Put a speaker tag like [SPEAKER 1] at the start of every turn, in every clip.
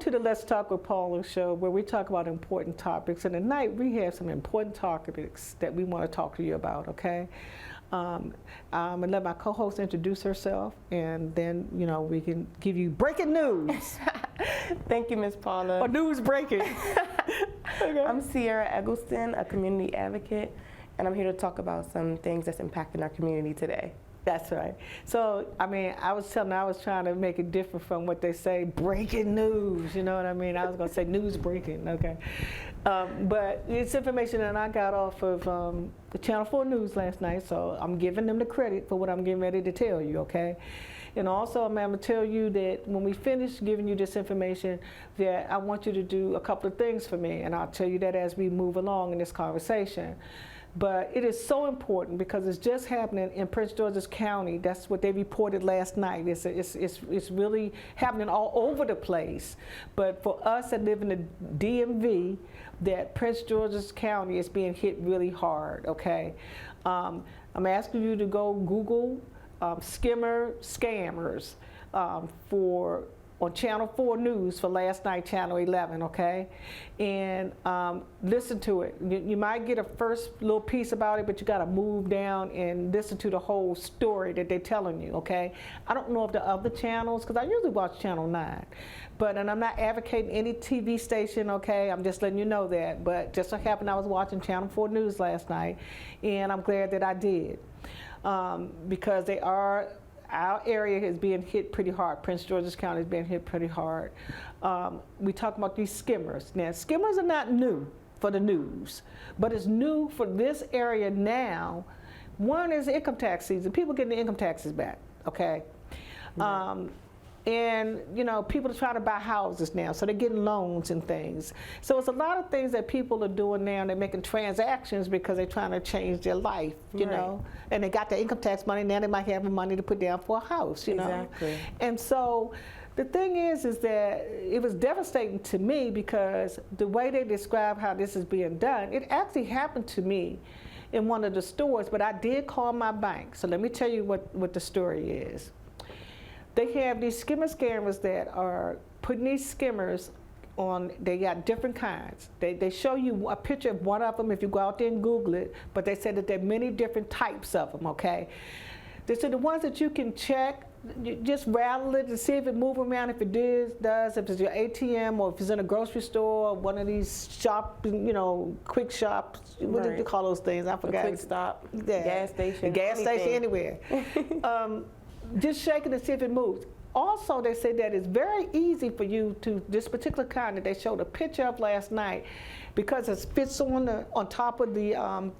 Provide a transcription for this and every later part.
[SPEAKER 1] to the Let's Talk with Paula show, where we talk about important topics. And tonight we have some important topics that we want to talk to you about, okay? I'm going to let my co-host introduce herself, and then, you know, we can give you breaking news.
[SPEAKER 2] Thank you, Miss Paula.
[SPEAKER 1] Or news breaking. Okay.
[SPEAKER 2] I'm Sierra Eggleston, a community advocate, and I'm here to talk about some things that's impacting our community today.
[SPEAKER 1] That's right. So, I mean, I was trying to make it different from what they say, breaking news, you know what I mean? I was going to say news breaking, okay. But it's information that I got off of the Channel 4 News last night, so I'm giving them the credit for what I'm getting ready to tell you, okay? And also, I'm going to tell you that when we finish giving you this information, that I want you to do a couple of things for me, and I'll tell you that as we move along in this conversation. But it is so important because it's just happening in Prince George's County. That's what they reported last night. It's really happening all over the place. But for us that live in the DMV, that Prince George's County is being hit really hard, okay? I'm asking you to go Google scammers on Channel 4 News for last night, Channel 11, okay? And listen to it. You might get a first little piece about it, but you gotta move down and listen to the whole story that they're telling you, okay? I don't know if the other channels, because I usually watch Channel 9, and I'm not advocating any TV station, okay? I'm just letting you know that. But just so happened I was watching Channel 4 News last night, and I'm glad that I did. Because our area is being hit pretty hard. Prince George's County is being hit pretty hard. We talk about these skimmers. Now, skimmers are not new for the news, but it's new for this area now. One is income tax season. People getting the income taxes back, okay? Right. And, you know, people are trying to buy houses now, so they're getting loans and things. So it's a lot of things that people are doing now, and they're making transactions because they're trying to change their life, you know? And they got the income tax money, now they might have the money to put down for a house, you know?
[SPEAKER 2] Exactly.
[SPEAKER 1] And so the thing is that it was devastating to me because the way they describe how this is being done, it actually happened to me in one of the stores, but I did call my bank. So let me tell you what the story is. They have these scammers that are putting these skimmers on. They got different kinds. They show you a picture of one of them if you go out there and Google it, but they said that there are many different types of them, okay? They said the ones that you can check, you just rattle it and see if it moves around, if it does, if it's your ATM or if it's in a grocery store, one of these quick shops, what do you call those things? I forgot.
[SPEAKER 2] A quick stop,
[SPEAKER 1] yeah.
[SPEAKER 2] Gas station.
[SPEAKER 1] The gas station, anywhere. Just shake it and see if it moves. Also, they say that it's very easy for you to, this particular kind that they showed a picture of last night, because it fits on top of the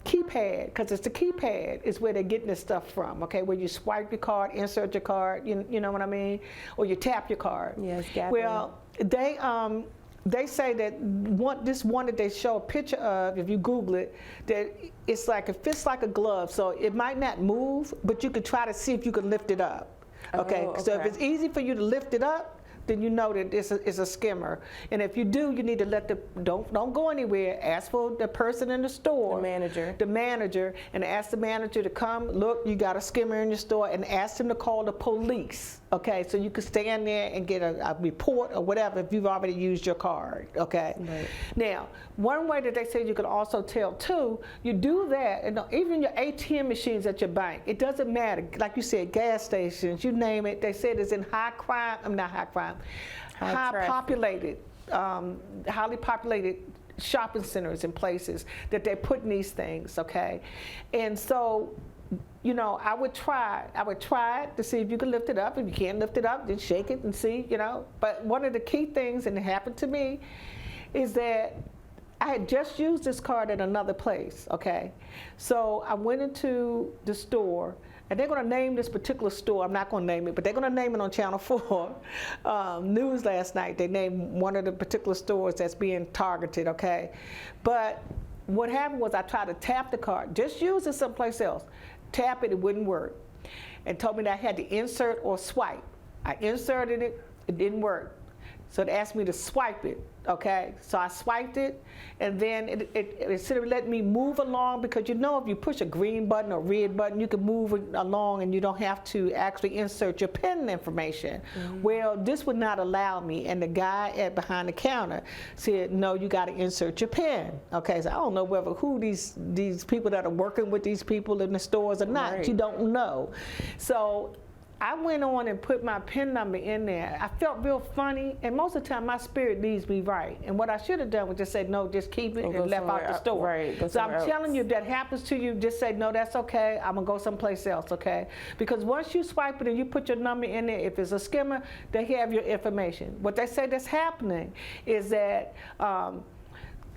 [SPEAKER 1] keypad, because it's the keypad is where they're getting this stuff from, okay, where you swipe your card, insert your card, you know what I mean, or you tap your card.
[SPEAKER 2] Yes,
[SPEAKER 1] well, they say that this one that they show a picture of, if you Google it, that it's like, it fits like a glove, so it might not move, but you could try to see if you could lift it up. Okay, so if it's easy for you to lift it up, then you know that it's a skimmer. And if you do, you need to don't go anywhere. Ask for the person in the store, the manager, and ask the manager to come. Look, you got a skimmer in your store, and ask them to call the police. Okay, so you can stand there and get a report or whatever if you've already used your card. Okay.
[SPEAKER 2] Right.
[SPEAKER 1] Now, one way that they say you can also tell too, you do that, and even your ATM machines at your bank, it doesn't matter. Like you said, gas stations, you name it. They said it's in highly populated shopping centers and places that they're putting these things, okay? And so, you know, I would try it to see if you can lift it up. If you can't lift it up, then shake it and see, you know. But one of the key things, and it happened to me, is that I had just used this card at another place, okay? So I went into the store, and they're going to name this particular store. I'm not going to name it, but they're going to name it on Channel 4 News last night. They named one of the particular stores that's being targeted, okay? But what happened was I tried to tap the card. Just use it someplace else. Tap it, it wouldn't work. And told me that I had to insert or swipe. I inserted it, it didn't work. So it asked me to swipe it, okay? So I swiped it, and then it instead of letting me move along, because you know if you push a green button or red button, you can move it along and you don't have to actually insert your PIN information. Well, this would not allow me, and the guy behind the counter said, no, you got to insert your PIN. Okay, so I don't know who these people that are working with these people in the stores or not.
[SPEAKER 2] Right.
[SPEAKER 1] You don't know. So I went on and put my PIN number in there. I felt real funny, and most of the time my spirit leads me right. And what I should have done was just say, no, just keep it and left out the store.
[SPEAKER 2] Right,
[SPEAKER 1] so I'm telling you, if that happens to you, just say, no, that's okay. I'm gonna go someplace else, okay? Because once you swipe it and you put your number in there, if it's a skimmer, they have your information. What they say that's happening is that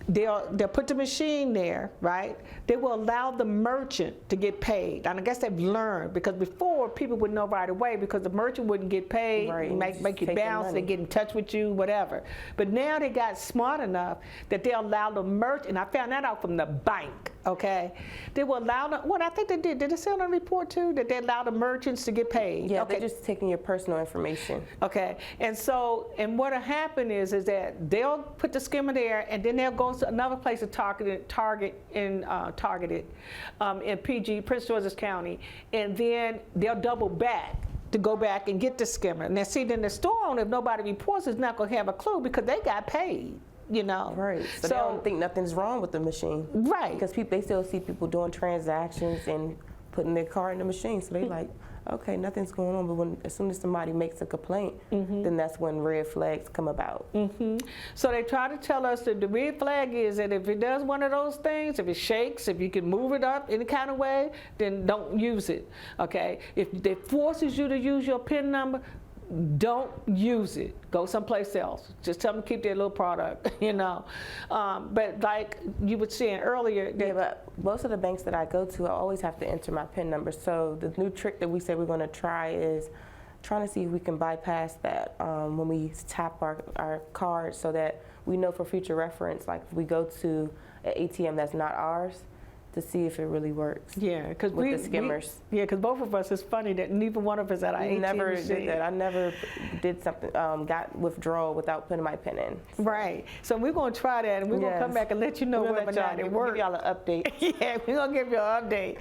[SPEAKER 1] they'll put the machine there, right? They will allow the merchant to get paid. And I guess they've learned, because before people would know right away because the merchant wouldn't get paid,
[SPEAKER 2] right,
[SPEAKER 1] make you bounce, they get in touch with you, whatever. But now they got smart enough that they'll allow the merchant, and I found that out from the bank, okay? They will allow, I think they did it say on the report too, that they allow the merchants to get paid?
[SPEAKER 2] Yeah,
[SPEAKER 1] okay.
[SPEAKER 2] they're just taking your personal information.
[SPEAKER 1] Okay, and what'll happen is that they'll put the skimmer there, and then they'll go to another place to target in PG, Prince George's County, and then they'll double back to go back and get the skimmer. Now, see, then the store owner, if nobody reports, is not going to have a clue because they got paid. You know,
[SPEAKER 2] right? So they don't think nothing's wrong with the machine,
[SPEAKER 1] right?
[SPEAKER 2] Because they still see people doing transactions and putting their card in the machine, so they like, okay, nothing's going on. But as soon as somebody makes a complaint, then that's when red flags come about.
[SPEAKER 1] So they try to tell us that the red flag is that if it does one of those things, if it shakes, if you can move it up any kind of way, then don't use it. Okay, if it forces you to use your PIN number, don't use it. Go someplace else. Just tell them to keep their little product, you know. But like you were saying earlier,
[SPEAKER 2] yeah, but most of the banks that I go to, I always have to enter my PIN number. So the new trick that we say we're going to try is trying to see if we can bypass that when we tap our card, so that we know for future reference, like if we go to an ATM that's not ours, to see if it really works.
[SPEAKER 1] Yeah, because
[SPEAKER 2] with the skimmers.
[SPEAKER 1] Because both of us, it's funny that neither one of us at our ATM
[SPEAKER 2] never
[SPEAKER 1] machine.
[SPEAKER 2] did that. I never did something, got withdrawal without putting my PIN in. So.
[SPEAKER 1] Right. So we're going to try that, and we're going to come back and let you know whether or not it works.
[SPEAKER 2] Give y'all an update.
[SPEAKER 1] Yeah, we're going to give you an update.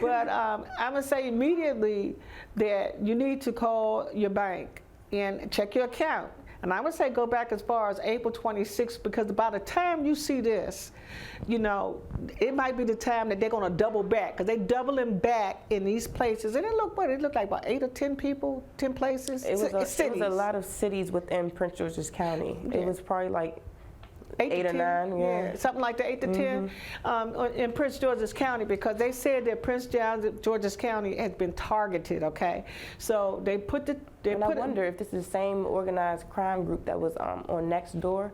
[SPEAKER 1] But I'm going to say immediately that you need to call your bank and check your account. And I would say go back as far as April 26th, because by the time you see this, you know, it might be the time that they're going to double back, because they doubling back in these places. And it looked like about 8 or 10 people, 10 places.
[SPEAKER 2] It was a lot of cities within Prince George's County. Yeah. It was probably like 8 or 9, yeah.
[SPEAKER 1] Something like that, 8 to 10 in Prince George's County, because they said that Prince George's County has been targeted, okay? So they put the...
[SPEAKER 2] I wonder if this is the same organized crime group that was on Nextdoor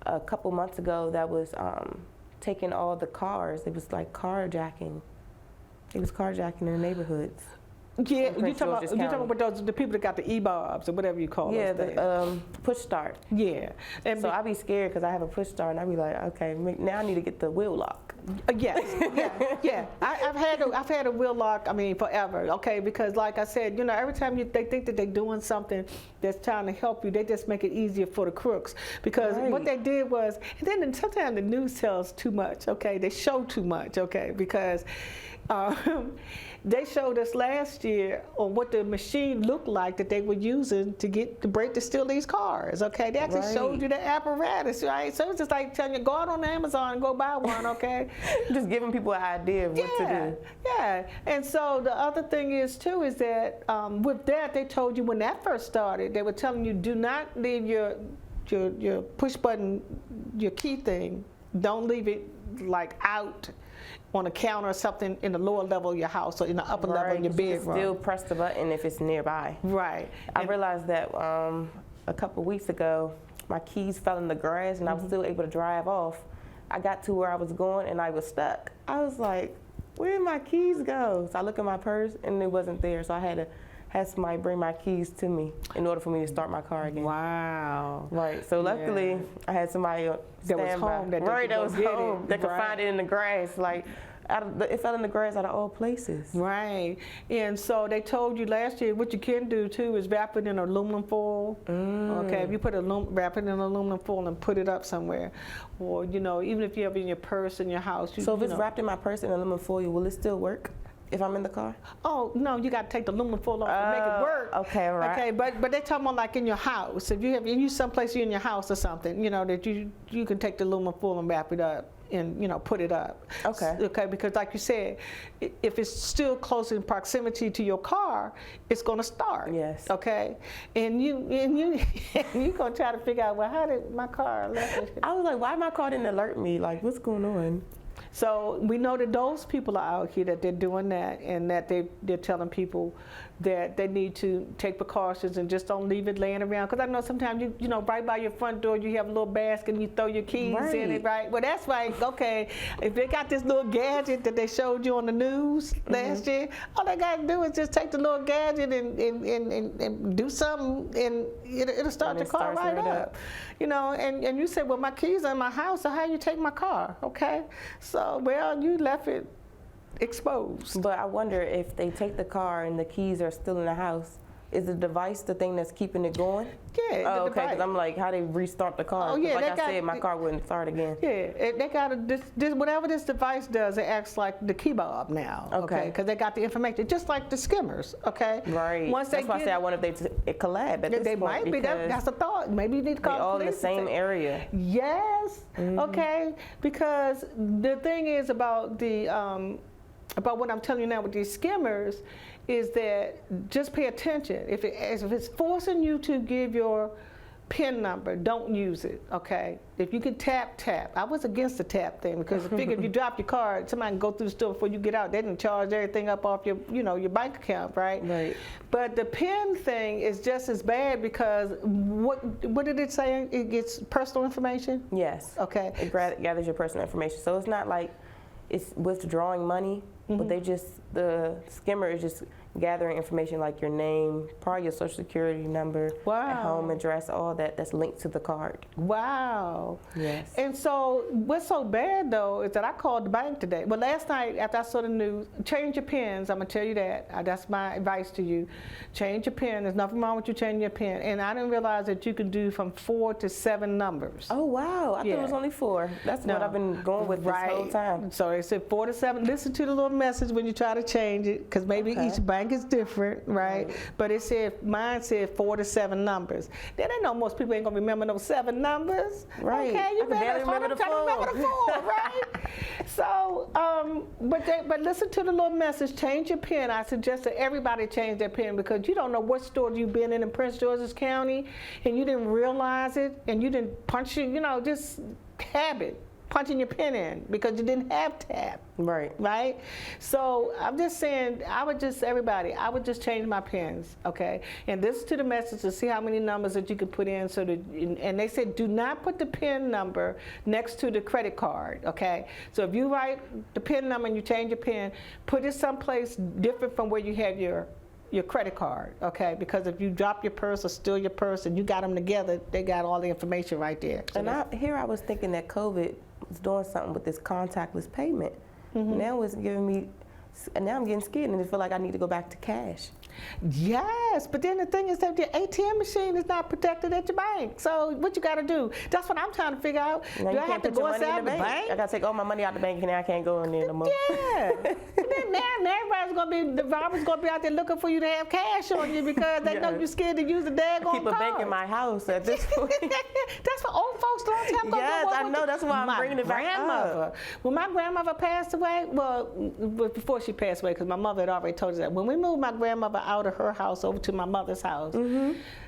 [SPEAKER 2] a couple months ago that was taking all the cars. It was like carjacking. It was carjacking in the neighborhoods.
[SPEAKER 1] Yeah, you're talking about the people that got the e-bobs or whatever you call
[SPEAKER 2] it.
[SPEAKER 1] those
[SPEAKER 2] Yeah, the push start.
[SPEAKER 1] Yeah. And
[SPEAKER 2] so I'd be scared because I have a push start, and I'd be like, okay, now I need to get the wheel lock.
[SPEAKER 1] Yes, yeah. I've had a wheel lock, I mean, forever, okay? Because like I said, you know, every time they think that they're doing something that's trying to help you, they just make it easier for the crooks. Because what they did was, and then sometimes the news tells too much, okay? They show too much, okay? Because they showed us last year on what the machine looked like that they were using to steal these cars, okay? They actually showed you the apparatus, right? So it's just like telling you, go out on Amazon and go buy one, okay?
[SPEAKER 2] Just giving people an idea of what to do.
[SPEAKER 1] Yeah, and so the other thing is too is that with that, they told you when that first started, they were telling you, do not leave your push button, your key thing, don't leave it like out on a counter or something in the lower level of your house or in the upper level in your bedroom.
[SPEAKER 2] Still press the button if it's nearby.
[SPEAKER 1] Right.
[SPEAKER 2] I realized that a couple weeks ago, my keys fell in the grass and I was still able to drive off. I got to where I was going and I was stuck. I was like, where did my keys go? So I look at my purse and it wasn't there. So I had somebody bring my keys to me in order for me to start my car again.
[SPEAKER 1] Wow.
[SPEAKER 2] Right. So luckily I had somebody
[SPEAKER 1] that was home that
[SPEAKER 2] could find it in the grass. Like, It fell in the grass out of all places.
[SPEAKER 1] Right. And so they told you last year what you can do too is wrap it in aluminum foil. Okay, if you wrap it in aluminum foil and put it up somewhere, or even if you have it in your purse in your house.
[SPEAKER 2] So if it's wrapped in my purse in aluminum foil, will it still work if I'm in the car?
[SPEAKER 1] Oh no, you got to take the aluminum foil off to make it work.
[SPEAKER 2] Okay, right.
[SPEAKER 1] Okay, but they're talking about like in your house. If you someplace in your house or something, that you can take the aluminum foil and wrap it up and put it up.
[SPEAKER 2] Okay.
[SPEAKER 1] Okay, because like you said, if it's still close in proximity to your car, it's going to start.
[SPEAKER 2] Yes.
[SPEAKER 1] Okay, and you gonna try to figure out, well, how did my car left it?
[SPEAKER 2] I was like, why my car didn't alert me? Like, what's going on?
[SPEAKER 1] So we know that those people are out here that they're doing that, and that they're telling people that they need to take precautions and just don't leave it laying around. Because I know sometimes right by your front door you have a little basket and you throw your keys in it, right? Well, that's right. Okay, if they got this little gadget that they showed you on the news last year, all they got to do is just take the little gadget and do something, and it'll start the car right up. And you say, well, my keys are in my house, so how you take my car? Okay, so well, you left it exposed.
[SPEAKER 2] But I wonder if they take the car and the keys are still in the house, is the device the thing that's keeping it going?
[SPEAKER 1] Yeah.
[SPEAKER 2] Oh, okay, because I'm like, how they restart the car?
[SPEAKER 1] Oh, yeah,
[SPEAKER 2] like I said, my car wouldn't start again.
[SPEAKER 1] Yeah, they got whatever this device does, it acts like the key fob now. Okay, because they got the information, just like the skimmers. Okay.
[SPEAKER 2] Right. That's why I say I wonder if they collab at this
[SPEAKER 1] they
[SPEAKER 2] point.
[SPEAKER 1] Might be. That's a thought. Maybe you need to call
[SPEAKER 2] all
[SPEAKER 1] police
[SPEAKER 2] in the same area.
[SPEAKER 1] Yes. Okay. Because the thing is about about what I'm telling you now with these skimmers is that just pay attention. If it's forcing you to give your PIN number, don't use it, okay? If you can tap. I was against the tap thing because I figured if you drop your card, somebody can go through the store before you get out. They didn't charge everything up off your, your bank account, right?
[SPEAKER 2] Right.
[SPEAKER 1] But the PIN thing is just as bad because what did it say? It gets personal information?
[SPEAKER 2] Yes.
[SPEAKER 1] Okay.
[SPEAKER 2] It gathers your personal information. So it's not like it's withdrawing money, but the skimmer is just gathering information like your name, probably your social security number, and home address, all that's linked to the card.
[SPEAKER 1] Wow.
[SPEAKER 2] Yes.
[SPEAKER 1] And so what's so bad though is that I called the bank today. Well, last night after I saw the news, change your PINs. I'm gonna tell you that. That's my advice to you. Change your PIN. There's nothing wrong with you changing your PIN. And I didn't realize that you could do from 4 to 7 numbers.
[SPEAKER 2] Oh wow! I thought it was only 4. That's what I've been going with this whole time.
[SPEAKER 1] So they said 4 to 7. Listen to the little message when you try to change it, because maybe each bank is different, right? But mine said 4 to 7 numbers. Then I know most people ain't gonna remember those 7 numbers.
[SPEAKER 2] Right.
[SPEAKER 1] Okay, you better
[SPEAKER 2] remember the 4.
[SPEAKER 1] Right? So, but listen to the little message. Change your PIN. I suggest that everybody change their PIN because you don't know what store you've been in Prince George's County, and you didn't realize it, and you didn't punch it. Just habit. Punching your PIN in because you didn't have tap. Right? So I'm just saying, I would just change my PINs, okay? And listen to the message to see how many numbers that you can put in and they said do not put the PIN number next to the credit card, okay? So if you write the PIN number and you change your PIN, put it someplace different from where you have your credit card, okay? Because if you drop your purse or steal your purse and you got them together, they got all the information right there. So
[SPEAKER 2] and I was thinking that COVID was doing something with this contactless payment. Now it's giving me, and now I'm getting scared and I feel like I need to go back to cash.
[SPEAKER 1] Yes, but then the thing is that your ATM machine is not protected at your bank. So what you got to do? That's what I'm trying to figure out.
[SPEAKER 2] Now
[SPEAKER 1] do I have to go inside the bank?
[SPEAKER 2] I got to take all my money out the bank and I can't go in there no more.
[SPEAKER 1] Yeah. then the robbers going to be out there looking for you to have cash on you because they know you're scared to use the daggone card.
[SPEAKER 2] Keep a bank in my house at this point.
[SPEAKER 1] That's what old folks don't have.
[SPEAKER 2] Yes, I know. That's why I'm bringing it back up.
[SPEAKER 1] When my grandmother passed away, well, before she passed away, because my mother had already told us that, when we moved my grandmother out of her house over to my mother's house,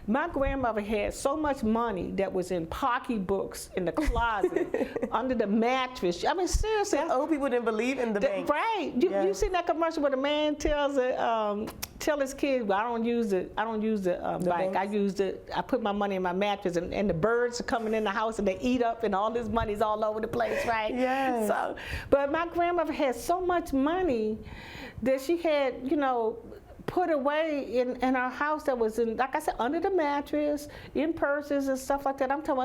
[SPEAKER 1] my grandmother had so much money that was in pocketbooks in the closet, under the mattress. I mean, seriously.
[SPEAKER 2] And old people didn't believe in the bank.
[SPEAKER 1] Right. You seen that commercial where the man tells his kid, well, I don't use the bank. I put my money in my mattress, and the birds are coming in the house and they eat up, and all this money's all over the place, right?
[SPEAKER 2] Yes.
[SPEAKER 1] So, but my grandmother had so much money that she had, put away in our house that was in, like I said, under the mattress, in purses and stuff like that. I ain't talking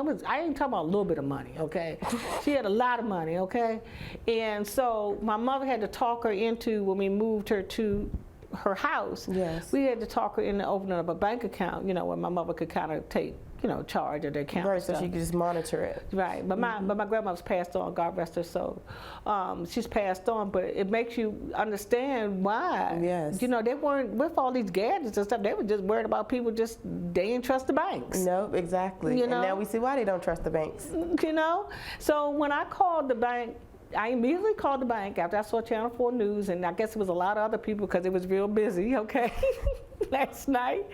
[SPEAKER 1] about a little bit of money, okay? She had a lot of money, okay? And so my mother had to talk her into, when we moved her to her house,
[SPEAKER 2] Yes.
[SPEAKER 1] we had to talk her into opening up a bank account, you know, where my mother could kind of take, you know, charge of the account.
[SPEAKER 2] Right,
[SPEAKER 1] and
[SPEAKER 2] so
[SPEAKER 1] stuff.
[SPEAKER 2] she could just monitor it.
[SPEAKER 1] Right, but my grandmother's passed on, God rest her soul. She's passed on, but it makes you understand why.
[SPEAKER 2] Yes.
[SPEAKER 1] You know, they weren't, with all these gadgets and stuff, they were just worried about people they didn't trust the banks.
[SPEAKER 2] Nope, exactly.
[SPEAKER 1] You
[SPEAKER 2] And
[SPEAKER 1] know?
[SPEAKER 2] now we see why they don't trust the banks.
[SPEAKER 1] You know? So when I called the bank, I immediately called the bank after I saw Channel 4 News, and I guess it was a lot of other people because it was real busy, okay, last night.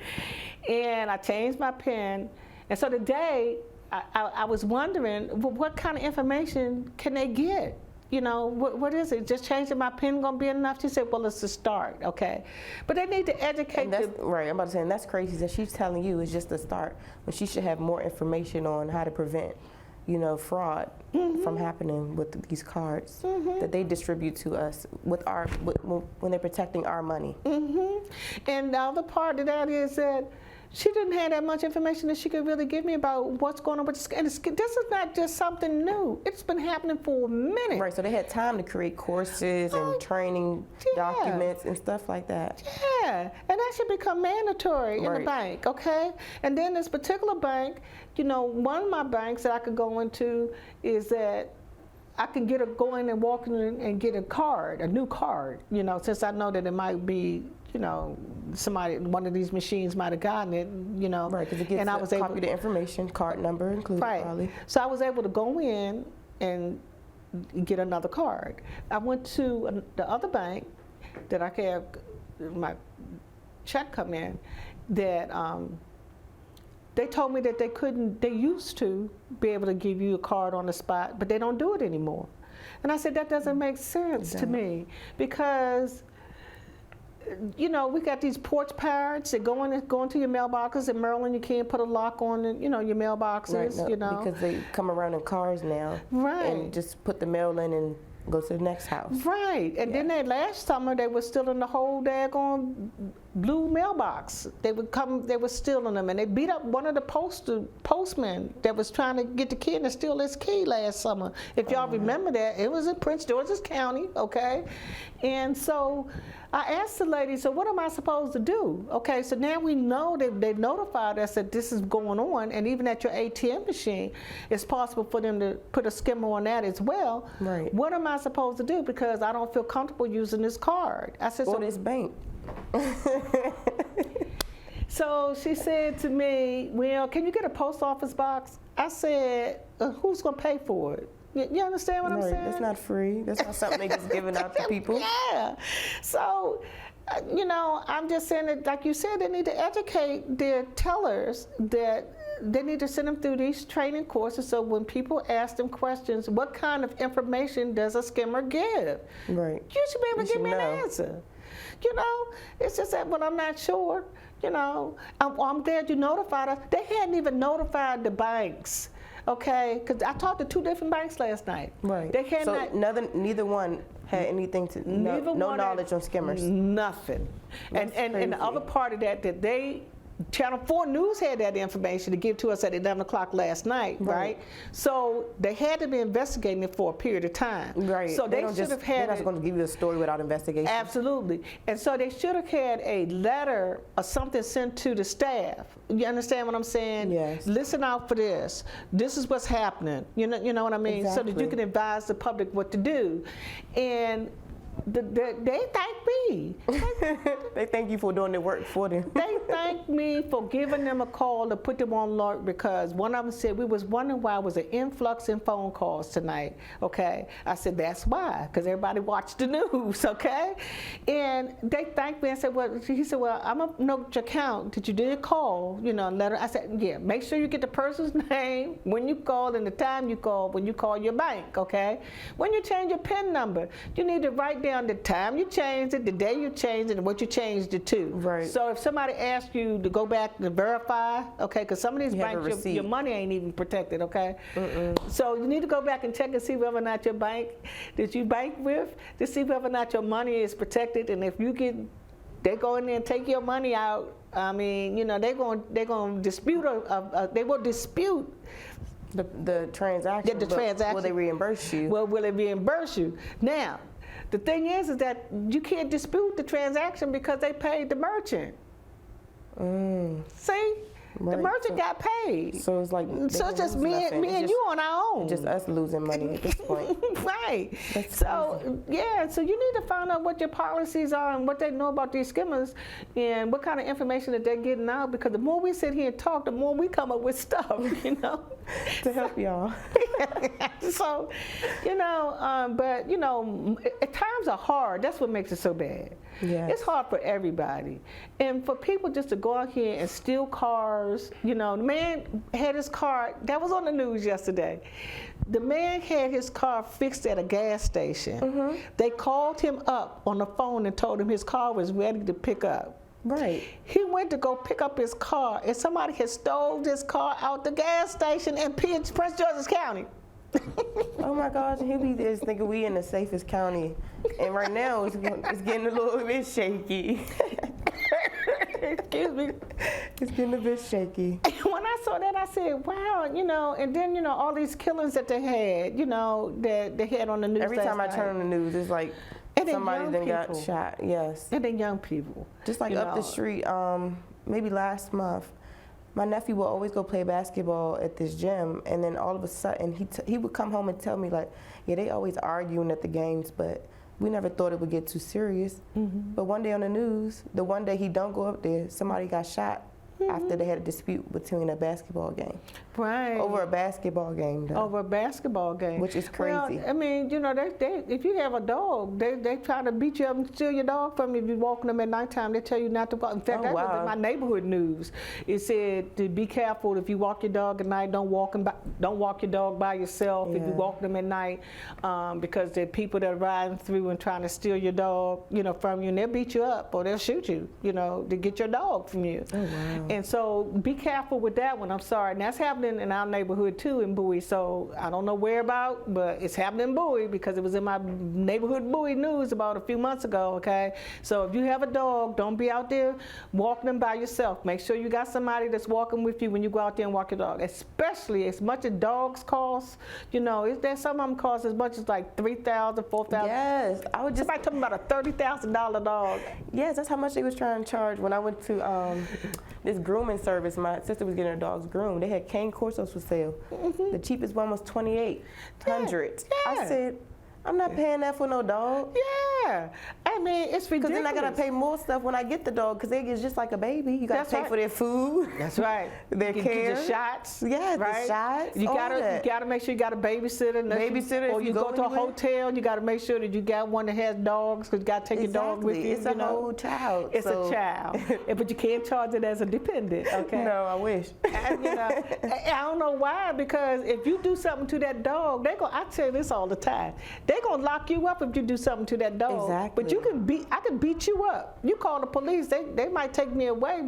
[SPEAKER 1] And I changed my PIN. And so today, I was wondering, what kind of information can they get? You know, what is it? Just changing my PIN gonna be enough? She said, well, it's a start, okay? But they need to educate
[SPEAKER 2] And that's, right, I'm about to say, and that's crazy that she's telling you it's just a start, when she should have more information on how to prevent, you know, fraud from happening with these cards that they distribute to us with when they're protecting our money.
[SPEAKER 1] And the other part of that is that she didn't have that much information that she could really give me about what's going on with the, and this is not just something new. It's been happening for a minute.
[SPEAKER 2] Right, so they had time to create courses and training documents and stuff like that.
[SPEAKER 1] Yeah, and that should become mandatory in the
[SPEAKER 2] Right.
[SPEAKER 1] bank, okay? And then this particular bank, you know, one of my banks that I could go into is that I can go in and walk in and get a new card, you know, since I know that it might be, you know, one of these machines might have gotten it, you know.
[SPEAKER 2] Right, because it gets
[SPEAKER 1] and I was able,
[SPEAKER 2] copy the information, card number included probably.
[SPEAKER 1] right. So I was able to go in and get another card. I went to the other bank that I could have my check come in, that they told me that they used to be able to give you a card on the spot, but they don't do it anymore. And I said, that doesn't make sense to me, because you know, we got these porch pirates that go into your mailboxes. In Maryland, you can't put a lock on, you know, your mailboxes,
[SPEAKER 2] Right, no,
[SPEAKER 1] you know.
[SPEAKER 2] because they come around in cars now.
[SPEAKER 1] Right.
[SPEAKER 2] And just put the mail in and go to the next house.
[SPEAKER 1] Right, and then last summer they were stealing the whole daggone blue mailbox. They were stealing them, and they beat up one of the postmen that was trying to get the kid to steal his key last summer. If y'all remember that, it was in Prince George's County, okay? And so I asked the lady, so what am I supposed to do? Okay, so now we know they've notified us that this is going on, and even at your ATM machine, it's possible for them to put a skimmer on that as well.
[SPEAKER 2] Right.
[SPEAKER 1] What am I supposed to do? Because I don't feel comfortable using this card. I said,
[SPEAKER 2] Or this bank.
[SPEAKER 1] So she said to me, well, can you get a post office box? I said, who's going to pay for it? You understand what I'm saying?
[SPEAKER 2] That's not free. That's not something they just giving out to people.
[SPEAKER 1] Yeah. So, you know, I'm just saying that, like you said, they need to educate their tellers that they need to send them through these training courses, so when people ask them questions, what kind of information does a skimmer give?
[SPEAKER 2] Right.
[SPEAKER 1] You should be able to give me an
[SPEAKER 2] know.
[SPEAKER 1] answer. You know, it's just that when I'm not sure, you know, I'm glad you notified us. They hadn't even notified the banks, okay? Because I talked to 2 different banks last night.
[SPEAKER 2] Right.
[SPEAKER 1] They had
[SPEAKER 2] So neither one had anything to no knowledge on skimmers.
[SPEAKER 1] Nothing. And the other part of that Channel 4 News had that information to give to us at 11 o'clock last night, right? So they had to be investigating it for a period of time.
[SPEAKER 2] Right.
[SPEAKER 1] So they should have had
[SPEAKER 2] They're not going to give you a story without investigation.
[SPEAKER 1] Absolutely. And so they should have had a letter or something sent to the staff. You understand what I'm saying?
[SPEAKER 2] Yes.
[SPEAKER 1] Listen out for this. This is what's happening. You know what I mean? So that you
[SPEAKER 2] Exactly.
[SPEAKER 1] can advise the public what to do. And they thank me.
[SPEAKER 2] They thank you for doing the work for them.
[SPEAKER 1] They thanked me for giving them a call to put them on alert, because one of them said, we was wondering why it was an influx in phone calls tonight, okay? I said, that's why, because everybody watched the news, okay? And they thanked me and said, well, he said, well, I'm going to note your account that you did call, you know, letter. I said, yeah, make sure you get the person's name when you call and the time you call when you call your bank, okay? When you change your PIN number, you need to write down the time you changed it, the day you changed it, and what you changed it to.
[SPEAKER 2] Right.
[SPEAKER 1] So if somebody asks you to go back and verify, okay, because some of these
[SPEAKER 2] You have a
[SPEAKER 1] banks, your
[SPEAKER 2] receipt.
[SPEAKER 1] money ain't even protected, okay? So you need to go back and check and see whether or not your bank that you bank with, to see whether or not your money is protected, and if you get they go in there and take your money out. I mean, you know, they're going to dispute. They will dispute
[SPEAKER 2] the transaction.
[SPEAKER 1] the transaction.
[SPEAKER 2] Will they reimburse you?
[SPEAKER 1] Well, will it reimburse you? Now, the thing is that you can't dispute the transaction because they paid the merchant. See?
[SPEAKER 2] Right.
[SPEAKER 1] The merchant got paid.
[SPEAKER 2] So it's like,
[SPEAKER 1] so it's just me and you on our own.
[SPEAKER 2] Just us losing money at this point.
[SPEAKER 1] Right.
[SPEAKER 2] That's
[SPEAKER 1] So yeah, so you need to find out what your policies are and what they know about these skimmers and what kind of information that they're getting out, because the more we sit here and talk, the more we come up with stuff, you know.
[SPEAKER 2] To help y'all.
[SPEAKER 1] So, you know, but you know, at times are hard. That's what makes it so bad.
[SPEAKER 2] Yes.
[SPEAKER 1] It's hard for everybody. And for people just to go out here and steal cars, you know, the man had his car, that was on the news yesterday. The man had his car fixed at a gas station. They called him up on the phone and told him his car was ready to pick up.
[SPEAKER 2] Right.
[SPEAKER 1] He went to go pick up his car, and somebody had stole his car out the gas station in Prince George's County.
[SPEAKER 2] Oh my gosh, he be just thinking we in the safest county, and right now it's getting a little bit shaky.
[SPEAKER 1] Excuse me.
[SPEAKER 2] It's getting a bit shaky.
[SPEAKER 1] When I saw that, I said, wow, you know, and then, you know, all these killings that they had, you know, that they had on the news.
[SPEAKER 2] Every time I turn on the news, it's like somebody then got shot. Yes.
[SPEAKER 1] And then young people.
[SPEAKER 2] Just like up the street, maybe last month, my nephew would always go play basketball at this gym, and then all of a sudden he would come home and tell me, like, yeah, they always arguing at the games, but we never thought it would get too serious. But one day on the news, the one day he don't go up there, somebody got shot after they had a dispute between a basketball game.
[SPEAKER 1] Right.
[SPEAKER 2] Over a basketball game, though.
[SPEAKER 1] Over a basketball game.
[SPEAKER 2] Which is crazy.
[SPEAKER 1] Well, I mean, you know, they if you have a dog, they try to beat you up and steal your dog from you if you're walking them at nighttime. They tell you not to walk. In fact, that was in my neighborhood news. It said to be careful if you walk your dog at night. Don't walk your dog by yourself if you walk them at night, because there are people that are riding through and trying to steal your dog, you know, from you, and they'll beat you up or they'll shoot you, you know, to get your dog from you.
[SPEAKER 2] Oh, wow.
[SPEAKER 1] And so be careful with that one. I'm sorry. And that's happening in our neighborhood too in Bowie. So I don't know where about, but it's happening in Bowie because it was in my neighborhood Bowie news about a few months ago, okay? So if you have a dog, don't be out there walking them by yourself. Make sure you got somebody that's walking with you when you go out there and walk your dog. Especially as much as dogs cost, you know, some of them cost as much as like $3,000, $4,000.
[SPEAKER 2] Yes. I would just
[SPEAKER 1] somebody talking about a $30,000 dog.
[SPEAKER 2] Yes, that's how much they was trying to charge when I went to this grooming service. My sister was getting her dogs groomed. They had cane corsos for sale. The cheapest one was $2,800.
[SPEAKER 1] Yeah.
[SPEAKER 2] I said, I'm not paying that for no dog.
[SPEAKER 1] Yeah, I mean, it's ridiculous.
[SPEAKER 2] Because then I gotta pay more stuff when I get the dog, because it's just like a baby. You gotta pay for their food.
[SPEAKER 1] That's right.
[SPEAKER 2] Their care.
[SPEAKER 1] The shots.
[SPEAKER 2] Yeah,
[SPEAKER 1] right?
[SPEAKER 2] the shots.
[SPEAKER 1] You gotta make sure you got a babysitter.
[SPEAKER 2] Babysitter.
[SPEAKER 1] Or you go to a hotel, you gotta make sure that you got one that has dogs, because you gotta take your dog with you.
[SPEAKER 2] It's a whole child.
[SPEAKER 1] It's a child, but you can't charge it as a dependent. Okay.
[SPEAKER 2] No, I wish.
[SPEAKER 1] And, you know, I don't know why, because if you do something to that dog, I tell you this all the time. They're gonna lock you up if you do something to that dog.
[SPEAKER 2] Exactly.
[SPEAKER 1] But I can beat you up. You call the police, they might take me away,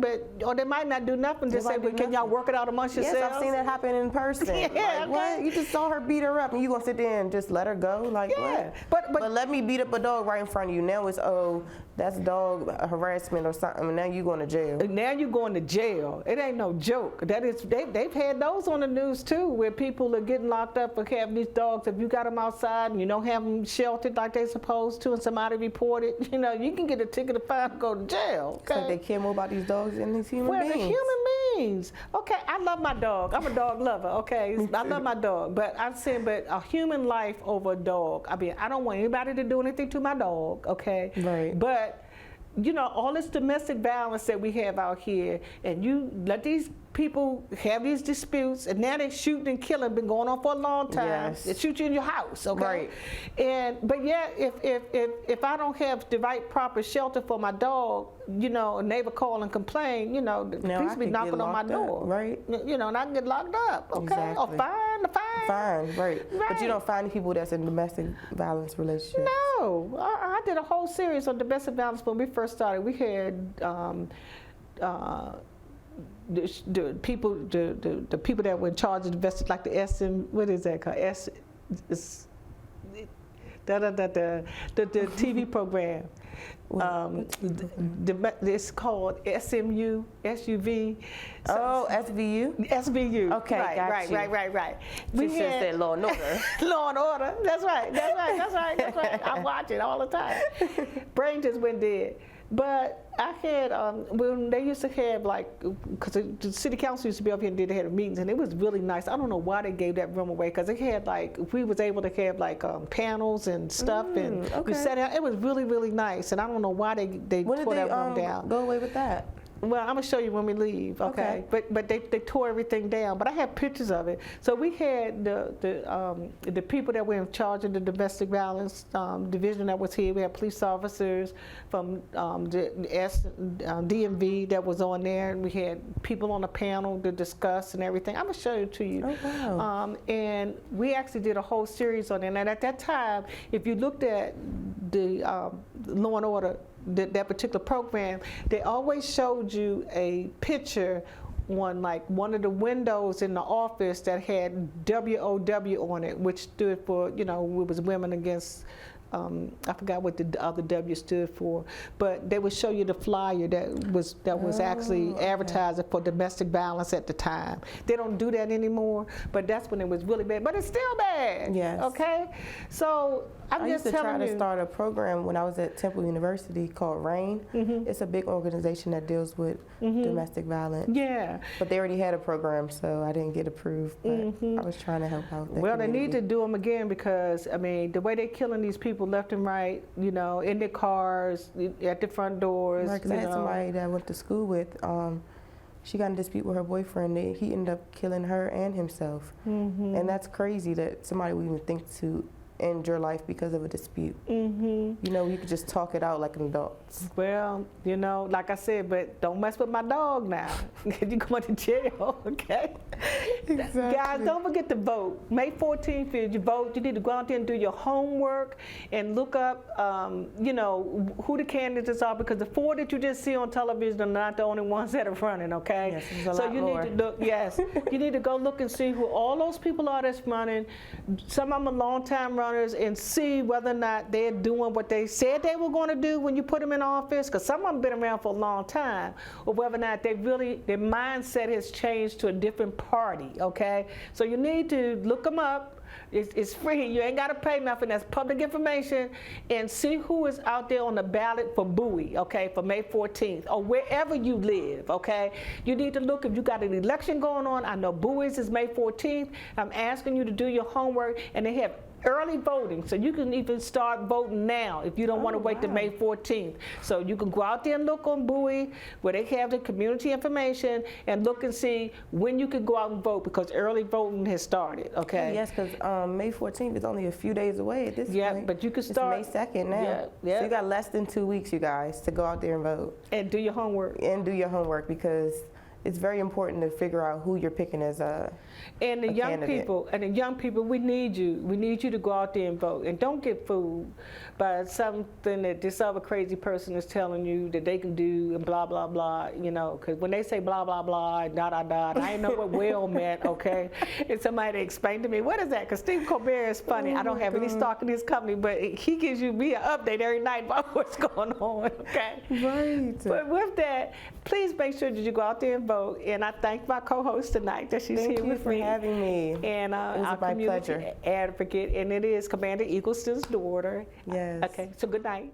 [SPEAKER 1] or they might not do nothing. Just say, well, can y'all work it out amongst yourselves?
[SPEAKER 2] Yes, I've seen that happen in person.
[SPEAKER 1] Yeah,
[SPEAKER 2] like, what? You just saw her beat her up, and you gonna sit there and just let her go? Like,
[SPEAKER 1] yeah.
[SPEAKER 2] What? But let me beat up a dog right in front of you. Now it's, that's dog harassment or something, and now you going to jail.
[SPEAKER 1] Now you're going to jail. It ain't no joke. That is, they've had those on the news too, where people are getting locked up for having these dogs. If you got them outside and you don't have them sheltered like they're supposed to, and somebody reported, you know, you can get a ticket to fine and go to jail. Okay?
[SPEAKER 2] So they care more about these dogs than these human beings.
[SPEAKER 1] Well, the human beings. Okay, I love my dog. I'm a dog lover. Okay, I love my dog, but I'm saying, but a human life over a dog. I mean, I don't want anybody to do anything to my dog. Okay,
[SPEAKER 2] right.
[SPEAKER 1] But you know, all this domestic violence that we have out here, and you let these people have these disputes, and now they're shooting and killing, been going on for a long time.
[SPEAKER 2] Yes.
[SPEAKER 1] They shoot you in your house, okay?
[SPEAKER 2] Right.
[SPEAKER 1] But yeah, if I don't have the right proper shelter for my dog, you know, a neighbor call and complain, you know, the police be knocking on my door.
[SPEAKER 2] Right.
[SPEAKER 1] You know, and I can get locked up, okay?
[SPEAKER 2] Exactly.
[SPEAKER 1] Or fine.
[SPEAKER 2] Right. But you don't find people that's in domestic violence relationships.
[SPEAKER 1] No. I did a whole series on domestic violence when we first started. We had the people that were in charge of the like the the the TV program. It's called SMU, SUV.
[SPEAKER 2] Oh, SVU?
[SPEAKER 1] SVU.
[SPEAKER 2] Okay,
[SPEAKER 1] right,
[SPEAKER 2] got
[SPEAKER 1] right,
[SPEAKER 2] you.
[SPEAKER 1] right.
[SPEAKER 2] We should have said Law and Order.
[SPEAKER 1] Law and Order. That's right. I watch it all the time. Brain just went dead. But I had, when they used to have because the city council used to be up here and they had meetings, and it was really nice. I don't know why they gave that room away, because it had we was able to have panels and stuff, and we sat down. It was really, really nice, and I don't know why they tore that room down.
[SPEAKER 2] Go away with that?
[SPEAKER 1] Well, I'm gonna show you when we leave, okay? But they tore everything down. But I have pictures of it. So we had the people that were in charge of the domestic violence division that was here. We had police officers from the DMV that was on there, and we had people on the panel to discuss and everything. I'm gonna show it to you.
[SPEAKER 2] Oh, wow.
[SPEAKER 1] And we actually did a whole series on it. And at that time, if you looked at the Law and Order, that particular program, they always showed you a picture on one of the windows in the office that had WOW on it, which stood for, it was Women Against, I forgot what the other W stood for, but they would show you the flyer that was actually advertising for domestic violence at the time. They don't do that anymore, but that's when it was really bad. But it's still bad.
[SPEAKER 2] Yes.
[SPEAKER 1] Okay. So I
[SPEAKER 2] used to try to start a program when I was at Temple University called RAIN. It's a big organization that deals with domestic violence.
[SPEAKER 1] Yeah.
[SPEAKER 2] But they already had a program, so I didn't get approved. But I was trying to help out.
[SPEAKER 1] Well, they need to do them again, because the way they're killing these people left and right, in their cars, at the front doors.
[SPEAKER 2] Right, because I had somebody that I went to school with. She got in a dispute with her boyfriend. He ended up killing her and himself. And that's crazy that somebody would even think to end your life because of a dispute. You could just talk it out like an adult.
[SPEAKER 1] Well, like I said, but don't mess with my dog now. You're going to jail, okay?
[SPEAKER 2] Exactly.
[SPEAKER 1] Guys, don't forget to vote. May 14th is your vote. You need to go out there and do your homework and look up, who the candidates are, because the 4 that you just see on television are not the only ones that are running, okay?
[SPEAKER 2] Yes, there's a lot more.
[SPEAKER 1] Need to look, yes, you need to go look and see who all those people are that's running. Some of them are long-time runners, and see whether or not they're doing what they said they were going to do when you put them in office, because some of them been around for a long time, or whether or not their mindset has changed to a different party, okay? So you need to look them up. It's free. You ain't got to pay nothing. That's public information. And see who is out there on the ballot for Bowie, okay, for May 14th, or wherever you live, okay? You need to look if you got an election going on. I know Bowie's is May 14th. I'm asking you to do your homework, and they have early voting, so you can even start voting now if you don't want to wait till May 14th. So you can go out there and look on Bowie, where they have the community information, and look and see when you can go out and vote, because early voting has started, okay?
[SPEAKER 2] Yes, because May 14th is only a few days away at this point.
[SPEAKER 1] Yeah, but you can start.
[SPEAKER 2] It's May 2nd now.
[SPEAKER 1] Yeah.
[SPEAKER 2] So you got less than 2 weeks, you guys, to go out there and vote.
[SPEAKER 1] And do your homework.
[SPEAKER 2] Because it's very important to figure out who you're picking as a
[SPEAKER 1] And the young
[SPEAKER 2] candidate.
[SPEAKER 1] people, we need you. We need you to go out there and vote. And don't get fooled by something that this other crazy person is telling you that they can do and blah, blah, blah, because when they say blah, blah, blah, da, da, da, I didn't know what well meant, okay? And somebody explained to me, what is that? Because Steve Colbert is funny. I don't have any stock in his company, but he gives me an update every night about what's going on, okay?
[SPEAKER 2] Right.
[SPEAKER 1] But with that, please make sure that you go out there and vote. And I thank my co-host tonight that she's here with me.
[SPEAKER 2] Thank you for having me.
[SPEAKER 1] And our
[SPEAKER 2] my
[SPEAKER 1] community
[SPEAKER 2] pleasure.
[SPEAKER 1] advocate, and it is Commander Eggleston's daughter.
[SPEAKER 2] Yes.
[SPEAKER 1] Okay, so good night.